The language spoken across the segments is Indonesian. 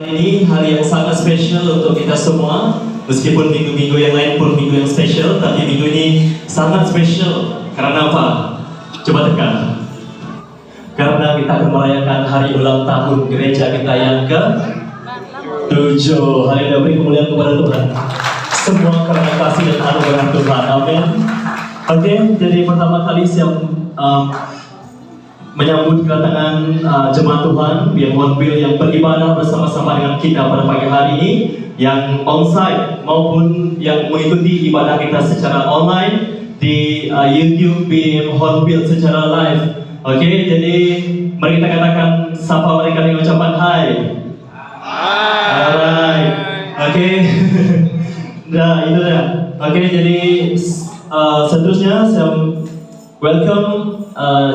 Ini hari yang sangat spesial untuk kita semua. Meskipun minggu-minggu yang lain pun minggu yang spesial, tapi minggu ini sangat spesial. Karena apa? Coba tekan. Karena kita akan merayakan hari ulang tahun gereja kita yang ke-7. Hari ini beri kemuliaan kepada Tuhan. Semua karena kasih dan anugerah Tuhan. Amin. Oke, jadi pertama kali saya menyambut kedatangan jemaat Tuhan yang Hornbill yang beribadah bersama-sama dengan kita pada pagi hari ini, yang onsite maupun yang mengikuti ibadah kita secara online di YouTube BDM Hornbill secara live. Oke, jadi mari kita katakan sapa mereka dengan ucapan hai. Alright. Oke. Nah, itu dah. Oke, jadi seterusnya saya welcome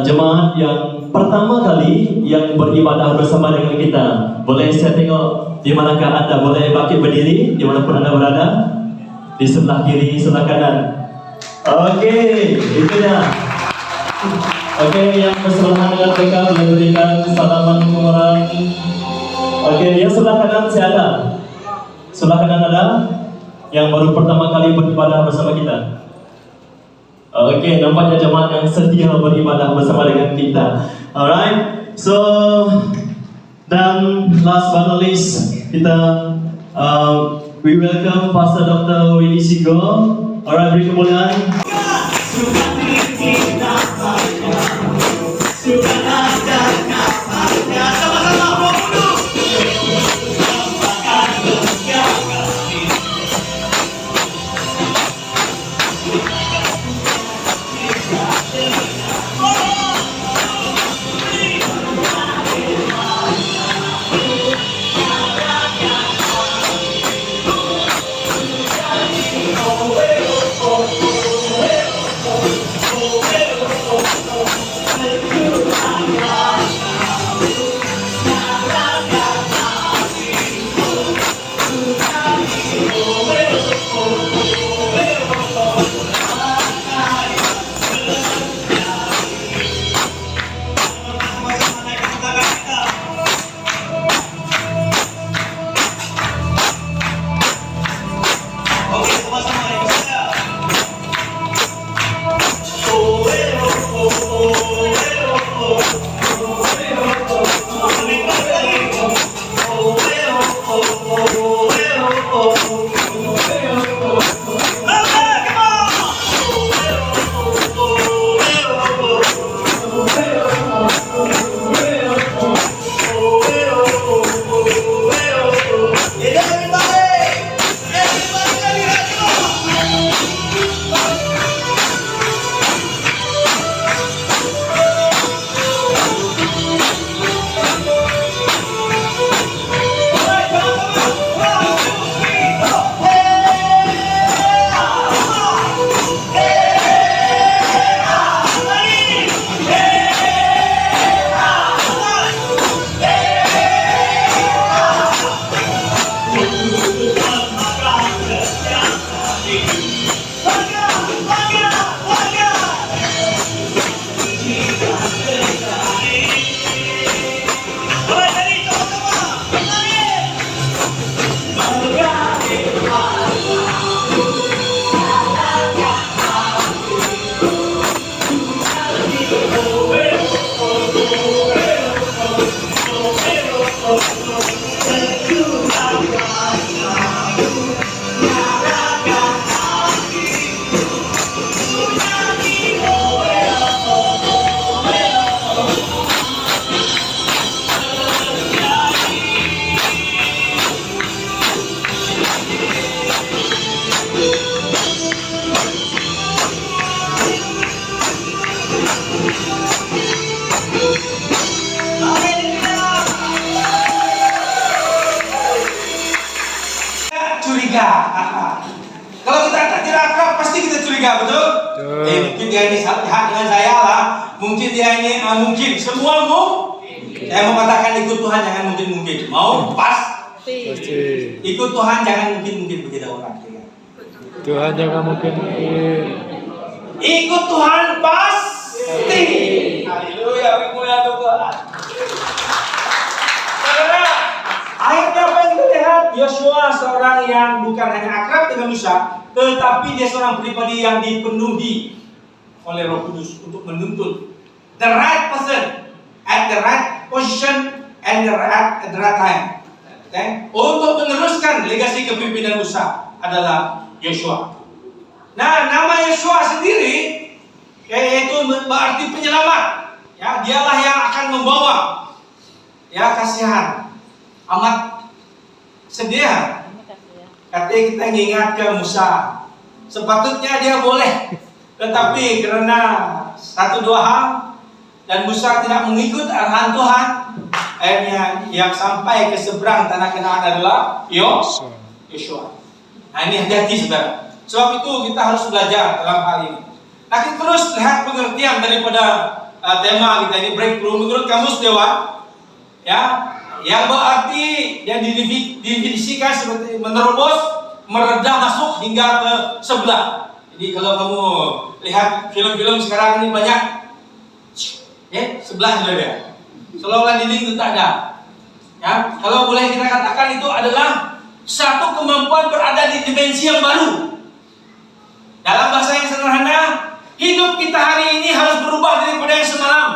jemaat yang pertama kali yang beribadah bersama dengan kita. Boleh saya tengok di manakah Anda? Boleh bangkit berdiri dimanapun Anda berada. Di sebelah kiri, sebelah kanan. Oke, itu dia. Oke, yang bersebelahan dengan mereka boleh berikan salaman orang. Oke, yang sebelah kanan saya ada. Sebelah kanan ada yang baru pertama kali beribadah bersama kita. Oke, nampaknya jemaat yang setia beribadah bersama dengan kita. Alright, so dan last but not least kita we welcome Pastor Dr. Willy Sigo. Alright, beri kemuliaan. Kalau kita tidak akrab pasti kita curiga, betul? Mungkin dia ini hak dengan saya lah. Mungkin dia ini mungkin semuamu. Saya mau katakan ikut Tuhan jangan mungkin. Mau pasti. Ikut Tuhan jangan mungkin begitu orang. Tuhan jangan mungkin. Ikut Tuhan pasti. Haleluya, kemuliaan Tuhan. Saudara, akhirnya apa Yosua seorang yang bukan hanya akrab dengan Musa, tetapi dia seorang pribadi yang dipenuhi oleh Roh Kudus untuk menuntut the right person at the right position and at the right time. Okay? Untuk meneruskan legasi kepemimpinan Musa adalah Yosua. Nah, nama Yosua sendiri yaitu berarti penyelamat. Ya, dialah yang akan membawa ya kasihan. Amat sedih. Katanya kita mengingatkan Musa. Sepatutnya dia boleh, tetapi karena satu dua hal dan Musa tidak mengikut arahan Tuhan, akhirnya yang sampai ke seberang tanah Kanaan adalah Yosua. Nah, ini hati-hati saudara. Sebab itu kita harus belajar dalam hal ini. Nah, kita terus lihat pengertian daripada tema kita ini, breakthrough menurut Kamus Dewa, ya, yang berarti yang didefinisikan seperti menerobos, meredah masuk hingga ke sebelah. Jadi kalau kamu lihat film-film sekarang ini banyak, sebelah sudah ada. Seolah-olah dinding itu tak ada. Ya, kalau boleh kita katakan itu adalah satu kemampuan berada di dimensi yang baru. Dalam bahasa yang sederhana, hidup kita hari ini harus berubah daripada yang semalam.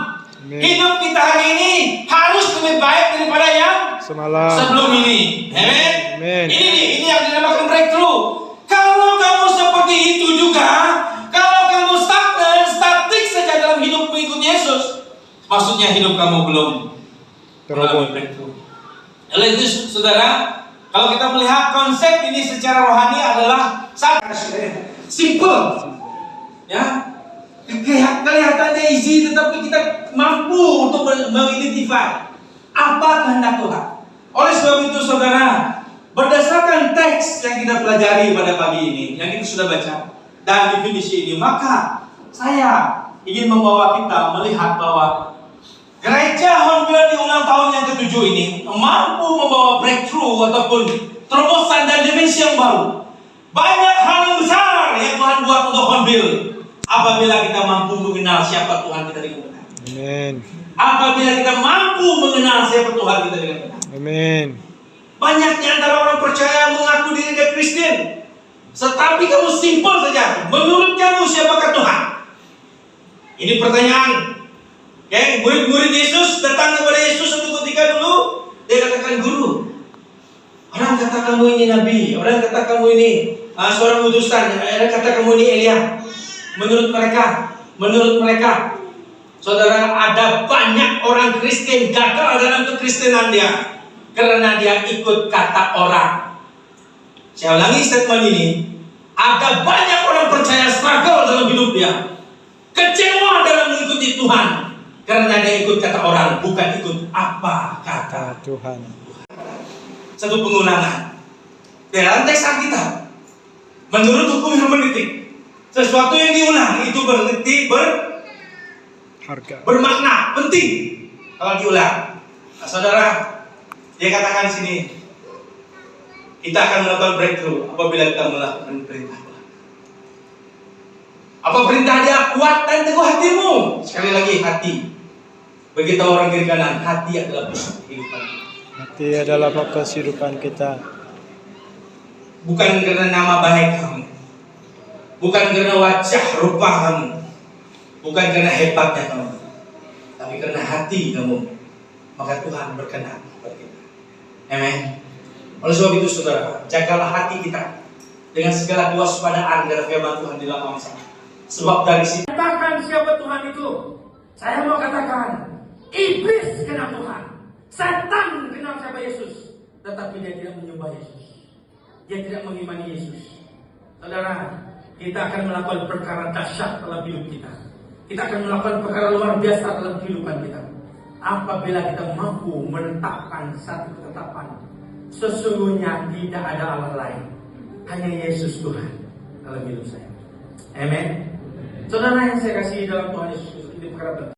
Amen. Hidup kita hari ini harus lebih baik daripada yang semalam sebelum ini. Amen. Ini yang dinamakan breakthrough. Kalau kamu seperti itu juga, kalau kamu statik saja dalam hidup mengikut Yesus, maksudnya hidup kamu belum mengalami breakthrough. Oleh itu, saudara, kalau kita melihat konsep ini secara rohani adalah sangat simple, ya. Kelihatannya easy, tetapi kita mampu untuk mengidentify apa kehendak Tuhan. Oleh sebab itu, saudara, berdasarkan teks yang kita pelajari pada pagi ini, yang kita sudah baca dan definisi ini, maka saya ingin membawa kita melihat bahwa gereja Hornbill di ulang tahun yang ke-7 ini mampu membawa breakthrough ataupun terobosan dan dimensi yang baru. Banyak hal yang besar yang Tuhan buat untuk Hornbill apabila kita mampu mengenal siapa Tuhan kita dengan benar. Amin. Apabila kita mampu mengenal siapa Tuhan kita dengan benar. Amin. Banyak di antara orang percaya mengaku diri dia Kristen, tetapi kamu simpel saja. Menurut kamu siapakah Tuhan? Ini pertanyaan. Okay, murid-murid Yesus datang kepada Yesus satu ketika dulu, dia katakan, guru, orang kata kamu ini nabi, orang kata kamu ini seorang utusan, orang kata kamu ini Elia. Menurut mereka, saudara, ada banyak orang Kristen gagal dalam kekristenan dia karena dia ikut kata orang. Saya ulangi statement ini. Ada banyak orang percaya struggle dalam hidup dia, kecewa dalam mengikuti Tuhan karena dia ikut kata orang, bukan ikut apa kata Tuhan. Satu pengulangan dalam teks Alkitab. Menurut hukum hermeneutik, sesuatu yang diulang itu berarti bermakna, penting kalau diulang. Nah, saudara, dia katakan di sini, kita akan melakukan breakthrough apabila kita melakukan perintah. Apa perintah dia? Kuat dan teguh hatimu. Sekali lagi, hati. Bagi orang kiri kanan, hati adalah pusat kehidupan. Hati adalah fokus kehidupan kita. Bukan karena nama baik kamu, bukan karena wajah rupa kamu, bukan karena hebatnya kamu, tapi karena hati kamu, maka Tuhan berkenan kepada kita. Amen. Oleh sebab itu, saudara, jagalah hati kita dengan segala kewaspadaan dalam firman Tuhan di dalam Amsal. Sebab dari situ katakan siapa Tuhan itu. Saya mau katakan, iblis kenal Tuhan, setan kenal siapa Yesus, tetapi dia tidak menyembah Yesus, dia tidak mengimani Yesus. Saudara, kita akan melakukan perkara dahsyat dalam hidup kita. Kita akan melakukan perkara luar biasa dalam kehidupan kita apabila kita mampu menetapkan satu ketetapan. Sesungguhnya tidak ada Allah lain, hanya Yesus Tuhan dalam hidup saya. Amen. Saudara yang saya kasih dalam Tuhan Yesus, ini perkara